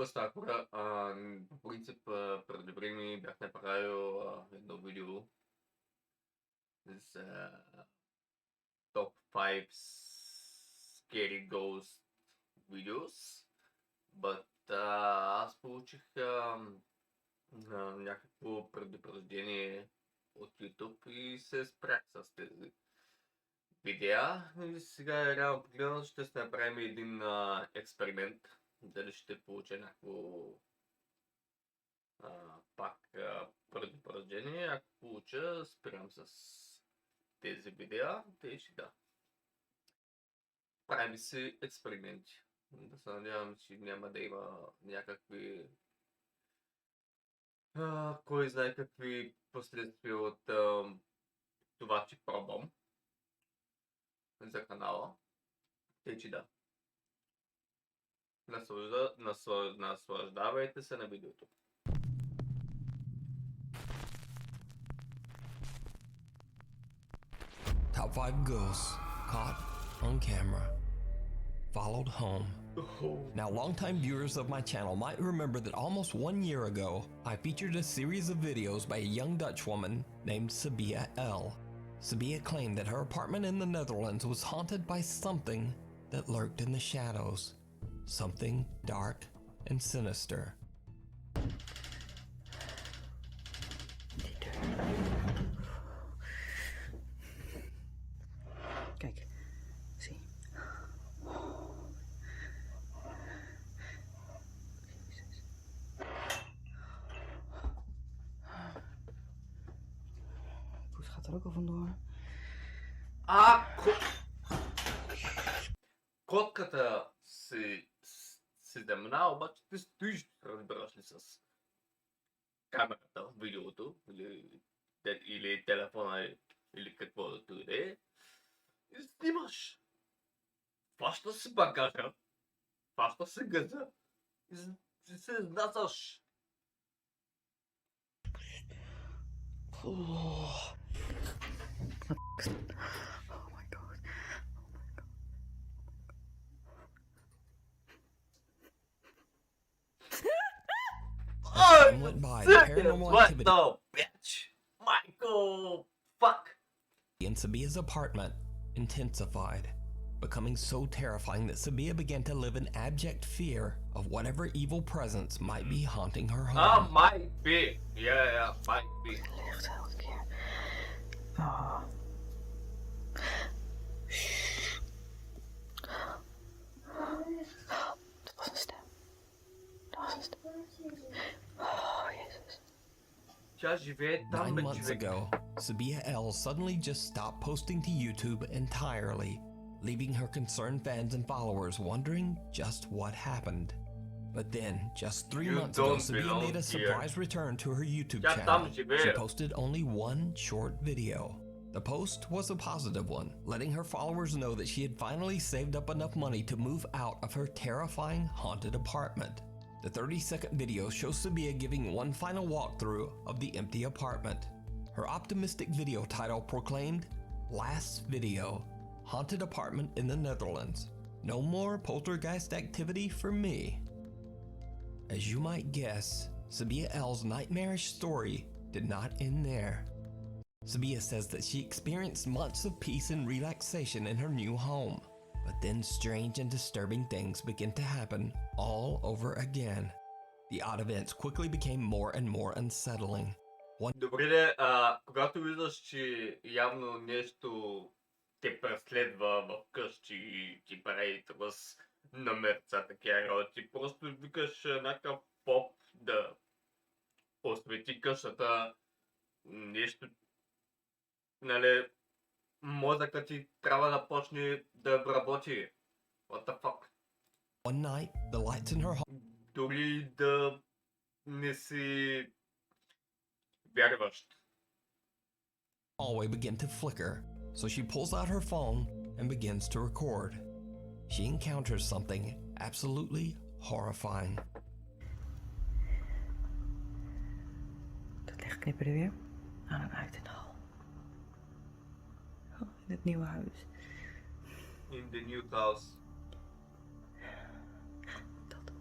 Какво става, хора? По принцип, преди време бях направил едно видео за топ 5 scary ghost videos, but аз получих някакво предупреждение от YouTube и се спрях с тези видеа. И сега реално погледнато ще се направим един експеримент. Дали ще получа някакво пак предупреждение. Ако получа, спирам с тези видеа. Те ще да. Правим си експерименти. Да се надявам, че няма да има някакви кой знае какви последствия от това, че пробвам за канала. Те че да. Наслаждавайте се на видеото. Top 5 ghosts caught on camera, followed home. Now, longtime viewers of my channel might remember that almost 1 year ago, I featured a series of videos by a young Dutch woman named Sabia L. Sabia claimed that her apartment in the Netherlands was haunted by something that lurked in the shadows. Something dark and sinister. Kijk, zie. Jezus. Poes gaat er ook al vandoor. Котката се дъмна, обаче ти стоиш, разбираш ли, с камерата в видеото или телефона или каквото и да е, и снимаш. Фаща си багажа, фаща си газа и се изнасяш. Oh my god. Time went by, the paranormal activity No, bitch! Michael! Fuck! in Sabia's apartment intensified, becoming so terrifying that Sabia began to live in abject fear of whatever evil presence might be haunting her home. Might be. Yeah, might be. Ligt elke keer. Oh. Dat was een stem. Dat was een stem. Oh, Jezus. Тя живее там, 9 бе, months човек. ago, Sabia L suddenly just stopped posting to YouTube entirely, leaving her concerned fans and followers wondering just what happened. But then, just 3 You months ago, don't Sabia belong made a here. surprise return to her YouTube Yeah, channel. там живее. She posted only one short video. The post was a positive one, letting her followers know that she had finally saved up enough money to move out of her terrifying haunted apartment. The 30-second video shows Sabia giving one final walkthrough of the empty apartment. Her optimistic video title proclaimed, "Last video, haunted apartment in the Netherlands. No more poltergeist activity for me." As you might guess, Sabia L's nightmarish story did not end there. Sabia says that she experienced months of peace and relaxation in her new home. But then strange and disturbing things began to happen all over again. The odd events quickly became more and more unsettling. Добре, когато виждаш, че явно нещо те преследва в къщи и ти прави тръс на мерца, такива работи, просто викаш някакъв поп да освети къщата, нещо, нали, мозъкът ти трябва да почне да работи. What the fuck? One night, the lights in her home Дори да не си вярващ. hallway began to flicker, so she pulls out her phone and begins to record. She encounters something absolutely horrifying. Dat licht knipperde weer aan en uit in de hal. Oh, in het nieuwe huis. In the new house. Dat.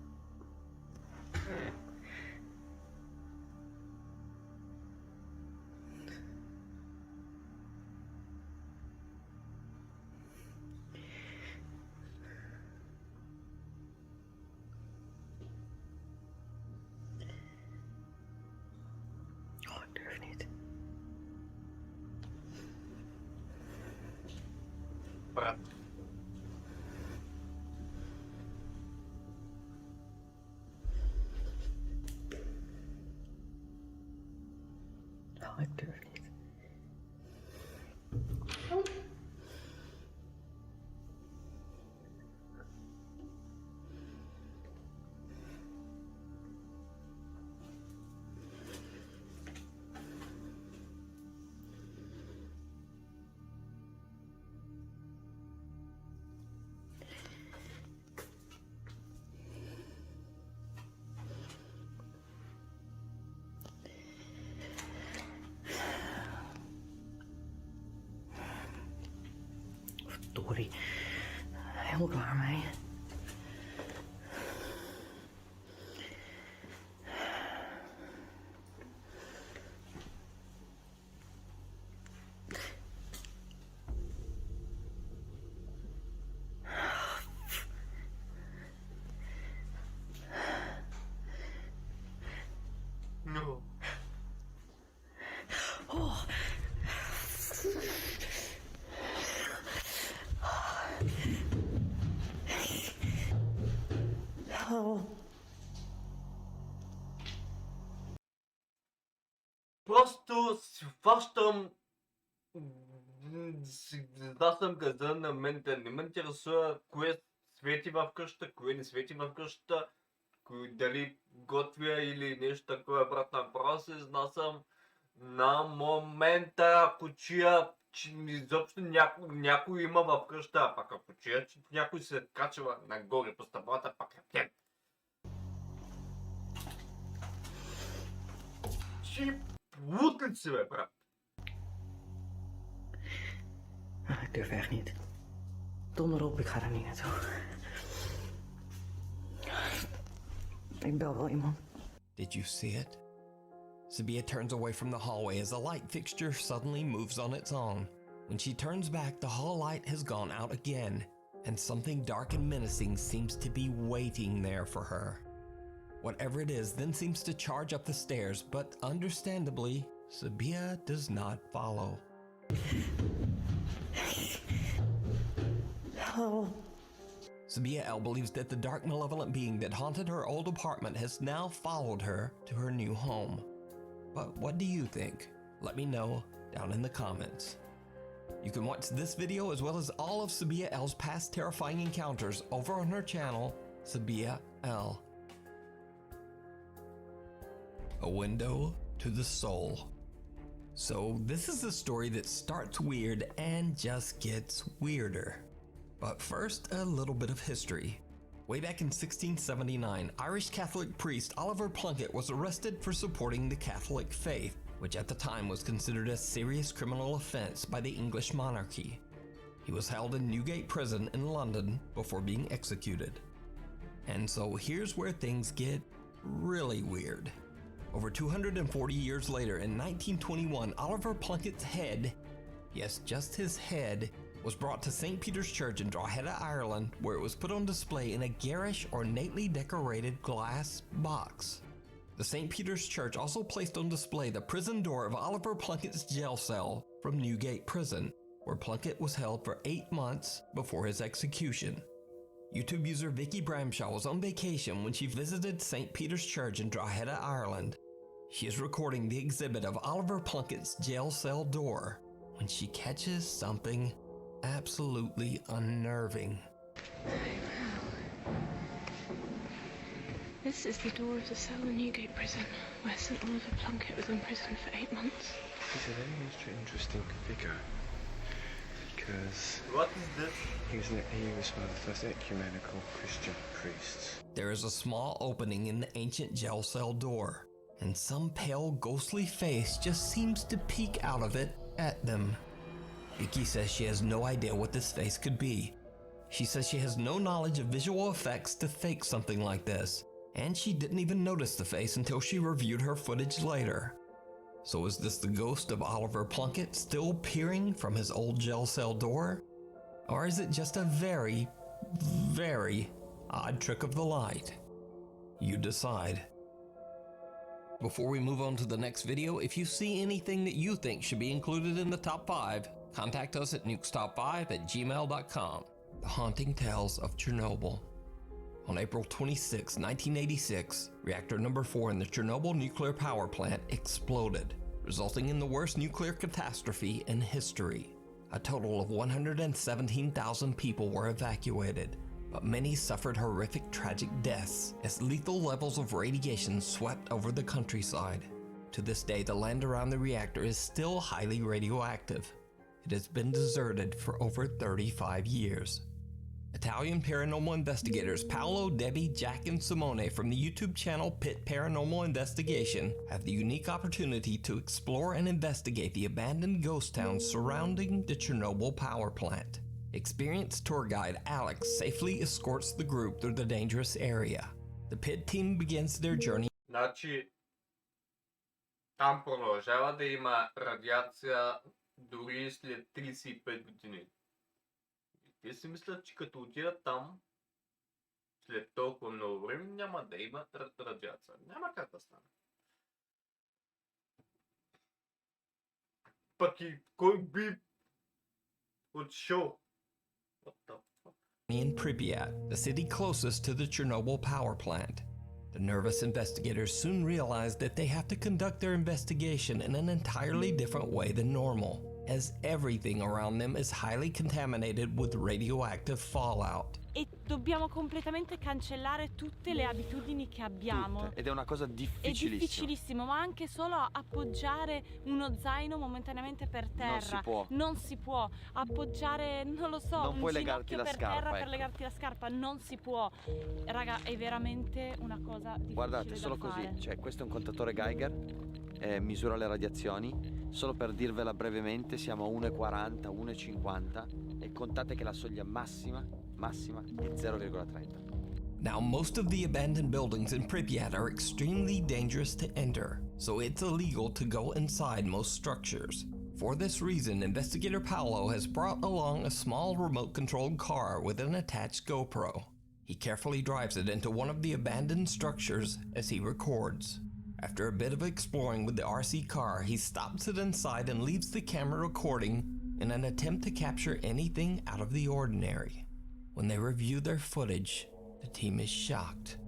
Oh, ik durf niet. Брат. Oh, ik durf niet. Verdorie. Helemaal klaar mee. No. Oh. Oh. Просто си фащам да съм газа на мен, да не ме интересува кое свети в къщата, кое не свети в къщата, дали готвя или нещо такова, брат, направо се изнасям на момента, ако чия, че изобщо някой има в къща, а пак ако чия, че някой се качва нагоре по стъблата, пак е тем. Чи лут ли си, бе, брат? Ik durf echt niet. Donder op, ik ga er niet naartoe. Ik bel wel iemand. Did you see it? Sabia turns away from the hallway as the light fixture suddenly moves on its own. When she turns back, the hall light has gone out again, and something dark and menacing seems to be waiting there for her. Whatever it is then seems to charge up the stairs, but understandably, Sabia does not follow. Oh. Sabia L believes that the dark, malevolent being that haunted her old apartment has now followed her to her new home. But what do you think? Let me know down in the comments. You can watch this video as well as all of Sabia L's past terrifying encounters over on her channel, Sabia L. A window to the soul. So this is a story that starts weird and just gets weirder. But first, a little bit of history. Way back in 1679, Irish Catholic priest Oliver Plunkett was arrested for supporting the Catholic faith, which at the time was considered a serious criminal offense by the English monarchy. He was held in Newgate prison in London before being executed. And so here's where things get really weird. Over 240 years later, in 1921, Oliver Plunkett's head, yes, just his head, was brought to St. Peter's Church in Drogheda, Ireland, where it was put on display in a garish, ornately decorated glass box. The St. Peter's Church also placed on display the prison door of Oliver Plunkett's jail cell from Newgate Prison, where Plunkett was held for 8 months before his execution. YouTube user Vicky Bramshaw was on vacation when she visited St. Peter's Church in Drogheda, Ireland. She is recording the exhibit of Oliver Plunkett's jail cell door when she catches something absolutely unnerving. This is the door of the cell in Newgate Prison, where St. Oliver Plunkett was imprisoned for 8 months. He's a very interesting figure, because What is this? he was one of the first ecumenical Christian priests. There is a small opening in the ancient jail cell door, and some pale, ghostly face just seems to peek out of it at them. Vicky says she has no idea what this face could be. She says she has no knowledge of visual effects to fake something like this, and she didn't even notice the face until she reviewed her footage later. So is this the ghost of Oliver Plunkett still peering from his old jail cell door? Or is it just a very, very odd trick of the light? You decide. Before we move on to the next video, if you see anything that you think should be included in the top 5, contact us at nukestop5@gmail.com. The Haunting Tales of Chernobyl. On April 26, 1986, reactor number 4 in the Chernobyl nuclear power plant exploded, resulting in the worst nuclear catastrophe in history. A total of 117,000 people were evacuated, but many suffered horrific tragic deaths as lethal levels of radiation swept over the countryside. To this day, the land around the reactor is still highly radioactive. It has been deserted for over 35 years. Italian paranormal investigators Paolo, Debbie, Jack, and Simone from the YouTube channel Pit Paranormal Investigation have the unique opportunity to explore and investigate the abandoned ghost towns surrounding the Chernobyl power plant. Experienced tour guide Alex safely escorts the group through the dangerous area. The Pit team begins their journey. Значи, там продължава да има радиация дори след 35 години. Те си мислят, че като отидат там, след толкова много време, няма да има радиация. Няма как да стане. Пък и кой би отшъл? What the fuck? In Pripyat, the city closest to the Chernobyl power plant. The nervous investigators soon realize that they have to conduct their investigation in an entirely different way than normal, as everything around them is highly contaminated with radioactive fallout. E dobbiamo completamente cancellare tutte le abitudini che abbiamo. Tutte. Ed è una cosa difficilissima. È difficilissimo, ma anche solo appoggiare uno zaino momentaneamente per terra. Non si può. Non si può. Appoggiare, non lo so, non un puoi legarti la per scarpa, terra ecco. per legarti la scarpa. Non si può. Raga, è veramente una cosa difficile. Guardate, solo da così. fare. Cioè, questo è un contatore Geiger, misura le radiazioni. Solo per dirvela brevemente, siamo a 1,40, 1,50 e contate che la soglia massima è 0,30. Now, most of the abandoned buildings in Pripyat are extremely dangerous to enter, so it's illegal to go inside most structures. For this reason, investigator Paolo has brought along a small remote-controlled car with an attached GoPro. He carefully drives it into one of the abandoned structures as he records. After a bit of exploring with the RC car, he stops it inside and leaves the camera recording in an attempt to capture anything out of the ordinary. When they review their footage, the team is shocked.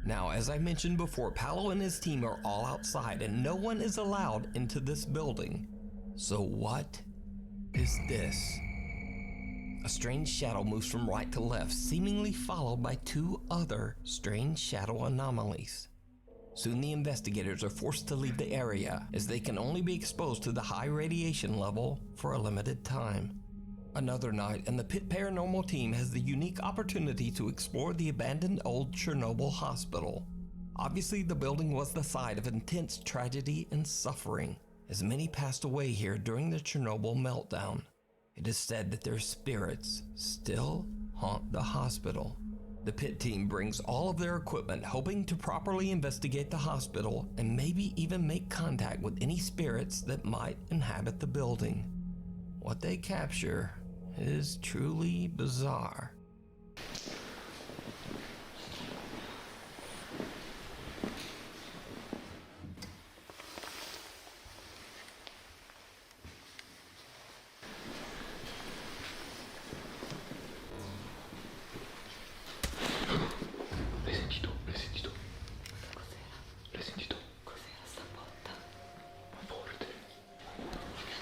Now, as I mentioned before, Paolo and his team are all outside and no one is allowed into this building. So what is this? A strange shadow moves from right to left, seemingly followed by 2 other strange shadow anomalies. Soon the investigators are forced to leave the area, as they can only be exposed to the high radiation level for a limited time. Another night, and the Pit Paranormal team has the unique opportunity to explore the abandoned old Chernobyl hospital. Obviously, the building was the site of intense tragedy and suffering, as many passed away here during the Chernobyl meltdown. It is said that their spirits still haunt the hospital. The Pit team brings all of their equipment, hoping to properly investigate the hospital and maybe even make contact with any spirits that might inhabit the building. What they capture is truly bizarre.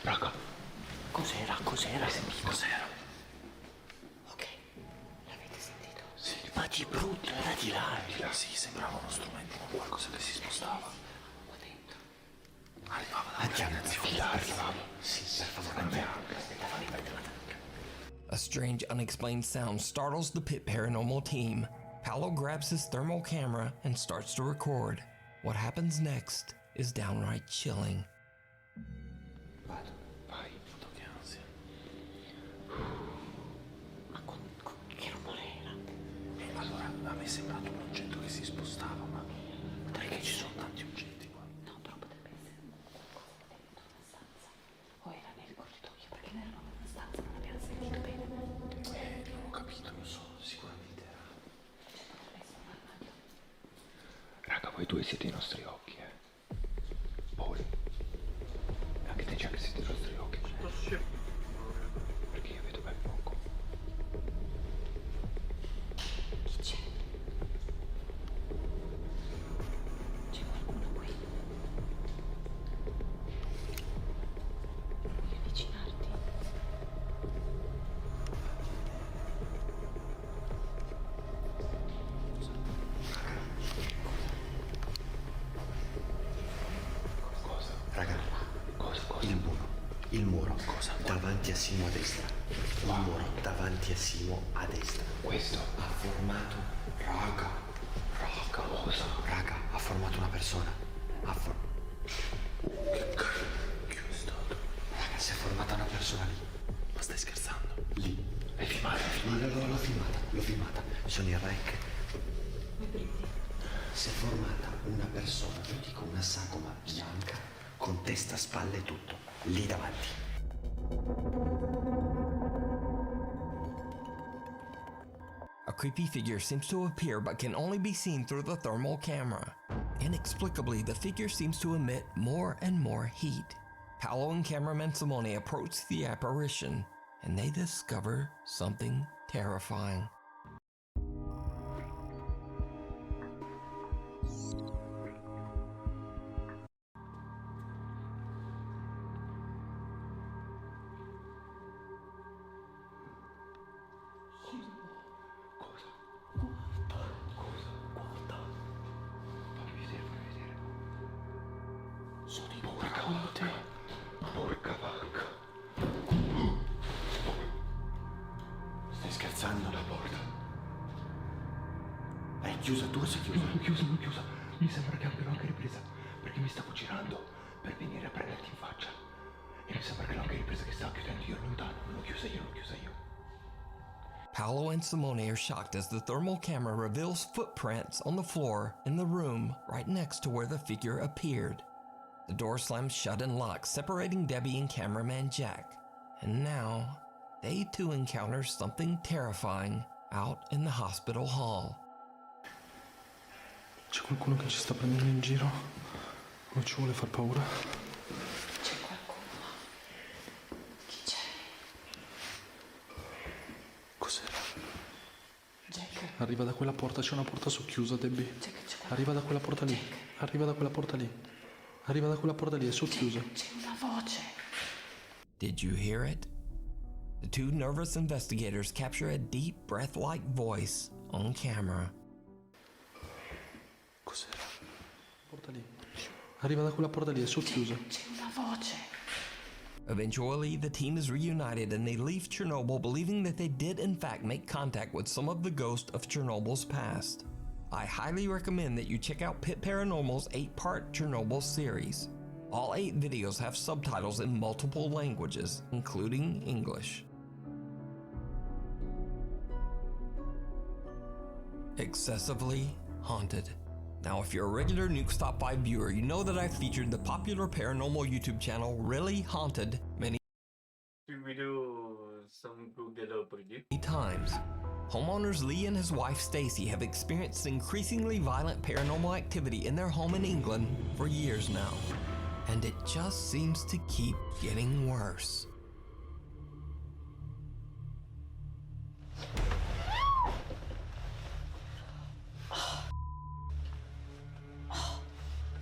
Raga, cos'era? Cos'era? Ok, l'avete sentito? Sì, ma di brutto, era di là. Di là, sì, sembrava uno strumento con qualcosa che si spostava. Qua dentro. Arrivava da di là, arrivava. Sì, per favore, andiamo. A strange, unexplained sound startles the Pit Paranormal team. Paolo grabs his thermal camera and starts to record. What happens next is downright chilling. Vado, vai, foto che ansia. Ma che rumore era? Allora, a me è sembrato un oggetto che si spostava, ma perché ci sono tanti oggetti qua? No, però potrebbe essere qualcosa dentro una stanza. O era nel corridoio, perché ne eravamo in una stanza, non abbiamo sentito bene. Non ho capito, non so, sicuramente era. Raga, voi due siete i nostri occhi, Paul. Anche te già che siete i nostri occhi. Perché io vedo ben poco. Chi c'è? C'è qualcuno qui? Vuoi avvicinarti? Raga, cosa? Il muro. Cosa? Davanti a Simo a destra. Il muro davanti a Simo a destra. Questo? Ha formato. Raga. Cosa? Raga, ha formato una persona. Che cacchio è stato? Raga, si è formata una persona lì. Ma stai scherzando? Lì. L'hai filmata? L'ho filmata. Sono in rec. Si è formata una persona, io dico una sagoma bianca, con testa, spalle e tutto, lì davanti. A creepy figure seems to appear but can only be seen through the thermal camera. Inexplicably, the figure seems to emit more and more heat. Paolo and cameraman Simone approach the apparition, and they discover something terrifying. Sono importante. Porca vacca. Stai scherzando? La porta. È chiusa, tu sei chiusa? Non chiusa. Mi sembra che abbiano anche ripresa. Perché mi stavo girando per venire a prenderti in faccia. E mi sembra che l'ho anche ripresa che stava chiudendo io lontano. Non l'ho chiusa io. Paolo and Simone are shocked as the thermal camera reveals footprints on the floor in the room right next to where the figure appeared. The door slams shut and locks, separating Debbie and cameraman Jack. And now, they too encounter something terrifying out in the hospital hall. C'è qualcuno che ci sta prendendo in giro? Non ci vuole far paura? C'è qualcuno. Chi c'è? Cos'era? Jack. Arriva da quella porta, c'è una porta socchiusa, Debbie. Jack, c'è Arriva da quella porta lì. Jack. Arriva da quella porta lì. Arriva da quella porta lì, è socchiusa. C'è una voce. Did you hear it? The two nervous investigators capture a deep breath-like voice on camera. Cos'era? Porta lì. Arriva da quella porta lì, è socchiusa. C'è una voce. Eventually, the team is reunited and they leave Chernobyl believing that they did in fact make contact with some of the ghosts of Chernobyl's past. I highly recommend that you check out Pit Paranormal's 8-part Chernobyl series. All 8 videos have subtitles in multiple languages, including English. Excessively haunted. Now, if you're a regular Nuke's Top 5 viewer, you know that I've featured the popular paranormal YouTube channel Really Haunted many times. Homeowners Lee and his wife Stacy have experienced increasingly violent paranormal activity in their home in England for years now, and it just seems to keep getting worse.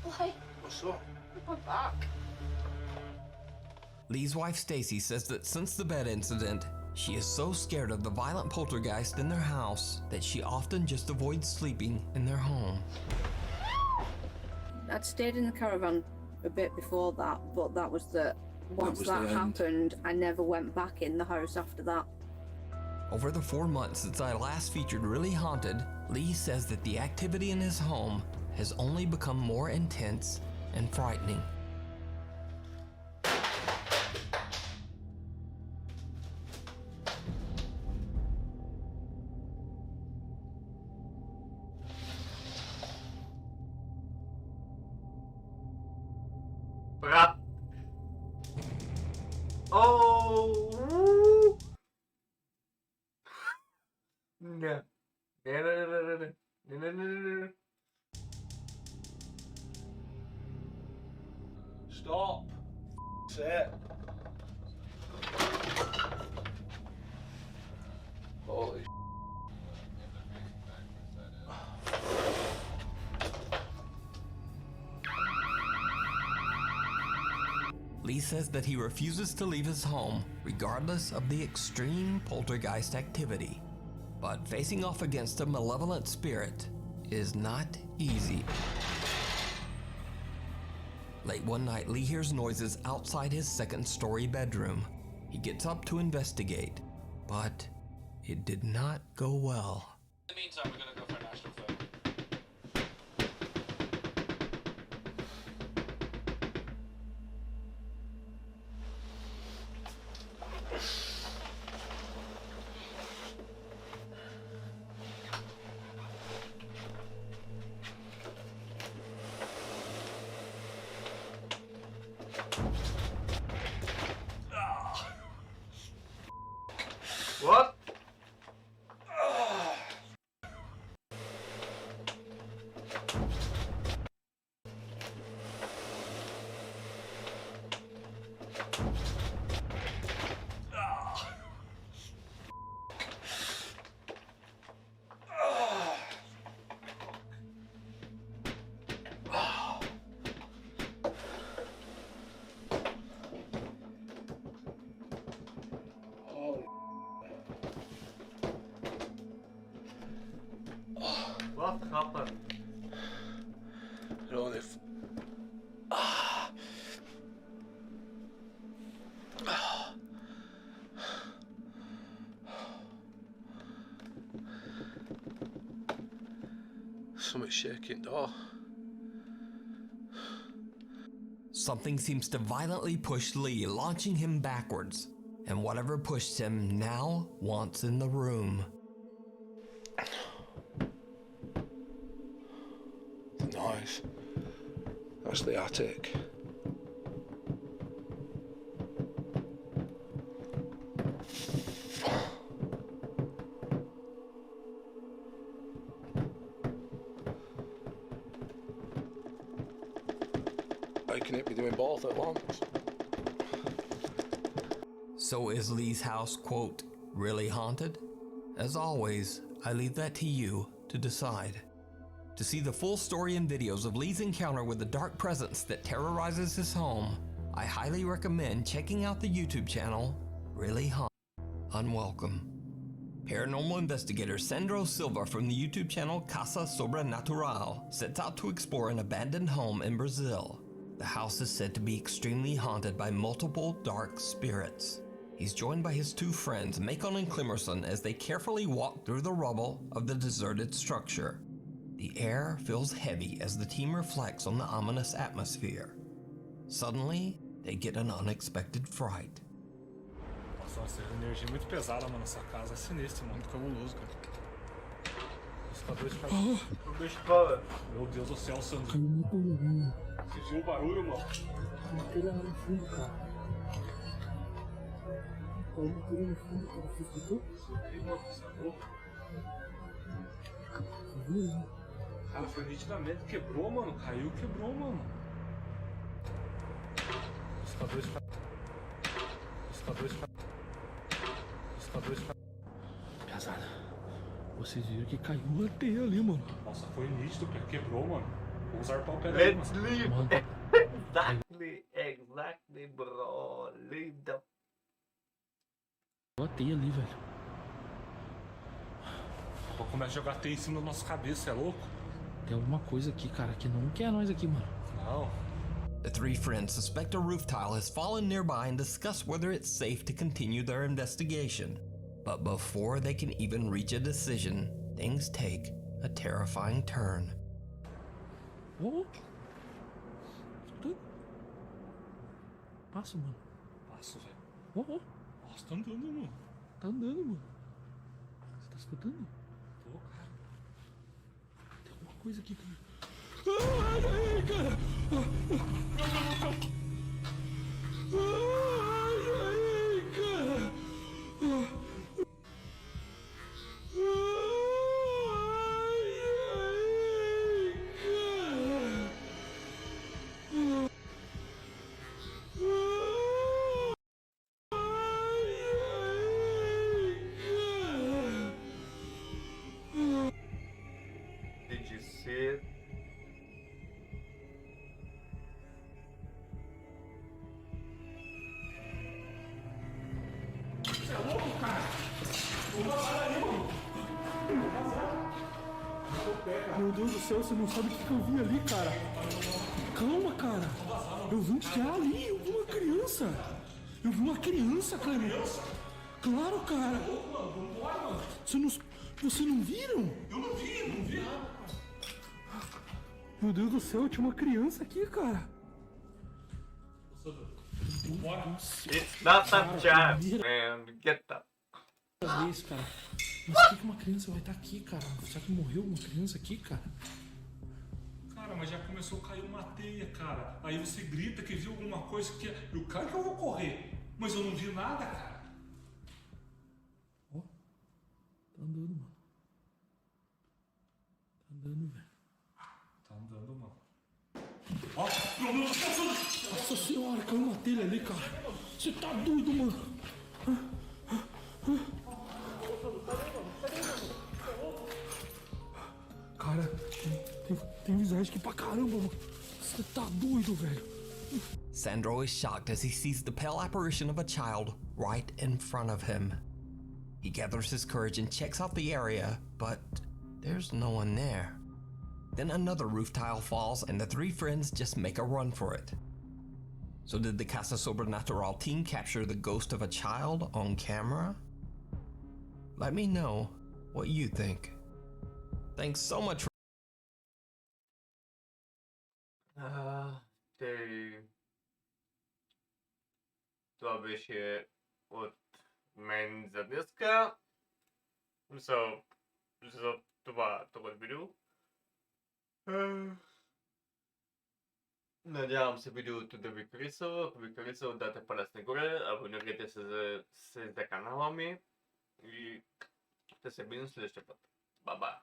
Why? My back. Lee's wife Stacy says that since the bed incident, she is so scared of the violent poltergeist in their house that she often just avoids sleeping in their home. I'd stayed in the caravan a bit before that, but that was once that happened, I never went back in the house after that. Over the 4 months since I last featured Really Haunted, Lee says that the activity in his home has only become more intense and frightening. Брат! Оу! Не. Не. Stop. Sit. Holy Lee says that he refuses to leave his home regardless of the extreme poltergeist activity. But facing off against a malevolent spirit is not easy. Late one night, Lee hears noises outside his second-story bedroom. He gets up to investigate, but it did not go well. In the meantime, we're gonna go for a national film. What? What happened? Really? Something's shaking door. Something seems to violently push Lee, launching him backwards. And whatever pushed him now wants in the room. The noise. That's the attic. How can it be doing both at once? So is Lee's house, quote, really haunted? As always, I leave that to you to decide. To see the full story and videos of Lee's encounter with the dark presence that terrorizes his home, I highly recommend checking out the YouTube channel, Really Haunted, Unwelcome. Paranormal investigator Sandro Silva from the YouTube channel Casa Sobrenatural sets out to explore an abandoned home in Brazil. The house is said to be extremely haunted by multiple dark spirits. He's joined by his two friends, Macon and Climerson, as they carefully walk through the rubble of the deserted structure. The air feels heavy as the team reflects on the ominous atmosphere. Suddenly, they get an unexpected fright. Nossa, uma energia muito pesada, mano, nessa casa. É sinistro, mano. Muito cabuloso, cara. Assustador de cara. Meu Deus do céu, Sandro. Você viu o barulho, mano? Aquele lá no fundo, cara. Caiu no fundo, cara. Você escutou? Você viu, mano? Você é louco. Você viu, né? Cara, foi nitidamente. Quebrou, mano. Caiu, quebrou, mano. Assustador de cara. Assustador de cara. Assustador de cara. Pesada. Vocês viram que caiu uma teia ali, mano. Nossa, foi nítido, cara. Quebrou, mano. Vou usar pau pé Let's mano. leave. Mano, Exactly, bro. Leave the. a teia ali, velho. Vou começar a jogar teia em cima da nossa cabeça, é louco? Tem alguma coisa aqui, cara, que não quer nós aqui, mano. Não. The three friends suspect a roof tile has fallen nearby and discuss whether it's safe to continue their investigation. But before they can even reach a decision, things take a terrifying turn. Oh. passo, mano. Passo, velho. Ó, ó. Nossa, tá andando, mano. Tá andando, mano. Você tá escutando? Tô, cara. Tem alguma coisa aqui, cara. Ai, ai, cara. Ai, ai, cara. De ser. Você é louco, cara? Vamos vazar aí, mano. Vamos vazar. Meu Deus do céu, você não sabe o que eu vi ali, cara. Calma, cara. Eu vi um cara ali, eu vi uma criança. Eu vi uma criança, cara. Claro, cara. Vocês não viram? Eu não vi. Meu Deus do céu, tinha uma criança aqui, cara. Bora. It's not a chance, man. Get up. Vez, cara. Mas por que uma criança vai estar aqui, cara? Será que morreu uma criança aqui, cara? Cara, mas já começou a cair uma teia, cara. Aí você grita que viu alguma coisa que... Eu claro que eu vou correr. Mas eu não vi nada, cara. Ó. Tá andando, mano. Tá andando, velho. Tá andando, mano. Ó, meu Deus, Nossa senhora, caiu uma telha ali, cara. Você tá doido, mano. Cara, tem visagem aqui pra caramba, mano. Você tá doido, velho. Sandro is shocked as he sees the pale apparition of a child right in front of him. He gathers his courage and checks out the area, but there's no one there. Then another roof tile falls and the three friends just make a run for it. So did the Casa Sobrenatural team capture the ghost of a child on camera? Let me know what you think. Thanks so much for Това беше от мен за днеска. За това видео. Надявам се видеото да ви хареса. Ако ви хареса, дайте палец нагоре, абонирайте се за канала ми и ще се видим следващия път. Баба!